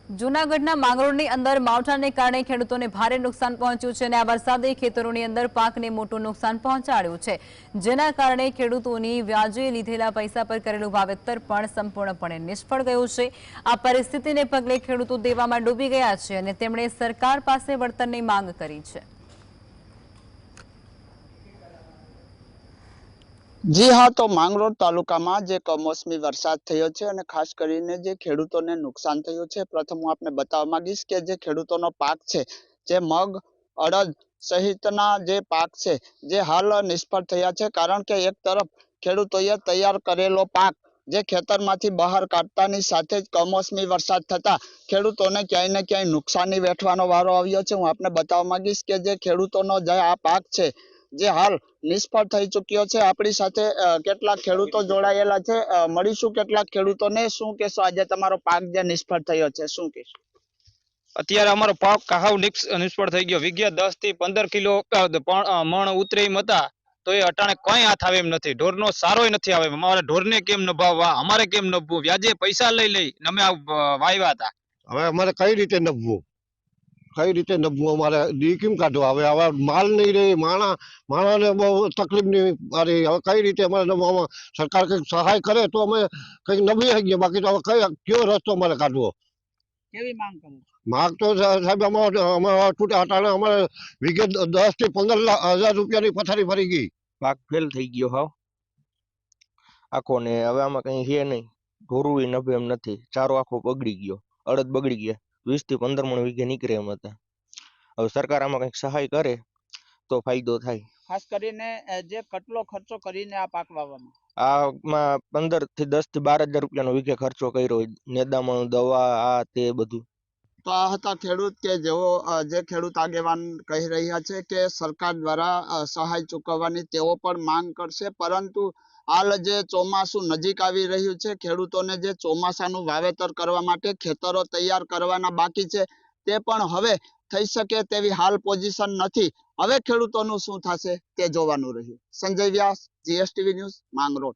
જૂનાગઢના માંગરોળની અંદર માવઠાને કારણે ખેડૂતોને ભારે નુકસાન પહોંચ્યું છે અને આ વરસાદે ખેતરોની અંદર પાકને મોટું નુકસાન પહોંચાડ્યું છે, જેના કારણે ખેડૂતોની વ્યાજે લીધેલા પૈસા પર કરેલું વાવેતર પણ સંપૂર્ણપણે નિષ્ફળ ગયું છે। આ પરિસ્થિતિને પગલે ખેડૂતો દેવામાં ડૂબી ગયા છે અને તેમણે સરકાર પાસે વળતરની માંગ કરી છે। जी हाँ, तो માંગરોળ તાલુકામાં જે કમોસમી વરસાદ થયો છે અને ખાસ કરીને જે ખેડૂતોને નુકસાન થયું છે, પ્રથમ હું આપને બતાવવા માંગીશ કે જે ખેડૂતોનો પાક છે, જે મગ, અડદ સહિતના જે પાક છે, જે હાલ નિષ્ફળ થયા છે, કારણ કે એક તરફ ખેડૂતોએ તૈયાર કરેલો પાક જે ખેતરમાંથી બહાર કાઢતાની સાથે જ કમોસમી વરસાદ થતા ખેડૂતોને ક્યાંય ને ક્યાંય નુકસાની વેઠવાનો વારો આવ્યો છે। હું આપને બતાવવા માંગીશ કે જે ખેડૂતોનો જે આ પાક છે, જે હાલ નિષ્ફળ થઈ ચૂક્યો છે। આપણી સાથે કેટલાક ખેડૂતો જોડાયેલા છે, મળીશું કેટલાક ખેડૂતોને। શું કહેશો, આજે તમારો પાક જે નિષ્ફળ થયો છે, શું કહેશો? અત્યારે અમારો પાક હાવ નિષ્ફળ થઈ ગયો। વીઘે 10 થી 15 કિલો મણ ઉતરે એમ હતા, તો એ અટાણે કઈ હાથ આવે એમ નથી। ઢોરનો સારોય નથી આવે। અમારે ઢોરને કેમ નભાવવા, અમારે કેમ નભવું? વ્યાજે પૈસા લઈ અમે વાવ્યા હતા। હવે અમારે કઈ રીતે નભવું, અમારે દી કેમ કાઢવા? હવે માલ નહીં રહે, માણાને બહુ તકલીફની મારી। હવે કઈ રીતે અમારે નભવામાં? સરકાર કંઈક સહાય કરે તો અમે કંઈક નભી શકીએ, બાકી તો હવે કયો રસ્તો અમારે કાઢવો? કેવી માંગ કરો? માગ તો સાહેબ અમારે અમારે વીઘે 10 થી 15 હજાર રૂપિયાની પથારી ફરી ગઈ। પાક ફેલ થઈ ગયો હાવ આખો ને। હવે આમાં કઈ છે નહીં, ઢોરું નભે એમ નથી। ચારો આખો બગડી ગયો, અડદ બગડી ગયા, 20 થી 15 મણ વીઘે નીકળે એમ હતા। હવે સરકાર આમાં કઈક સહાય કરે તો ફાયદો થાય। ખાસ કરીને જે કેટલો ખર્ચો કરીને આ પાક વાવવામાં? આમાં 15 થી 10 થી 12 હજાર રૂપિયાનો વીઘે ખર્ચો કર્યો, નેદામણ, દવા, આ તે બધું। તો આ હતા ખેડૂત કે જેઓ જે ખેડૂત આગેવાન કહી રહ્યા છે કે સરકાર દ્વારા સહાય ચૂકવવાની તેઓ પણ માંગ કરશે, પરંતુ હાલ જે ચોમાસું નજીક આવી રહ્યું છે, ખેડૂતોને જે ચોમાસાનું વાવેતર કરવા માટે ખેતરો તૈયાર કરવાના બાકી છે, તે પણ હવે થઈ શકે તેવી હાલ પોઝિશન નથી। હવે ખેડૂતોનું શું થશે તે જોવાનું રહ્યું। સંજય વ્યાસ, જીએસટીવી ન્યૂઝ, માંગરોળ।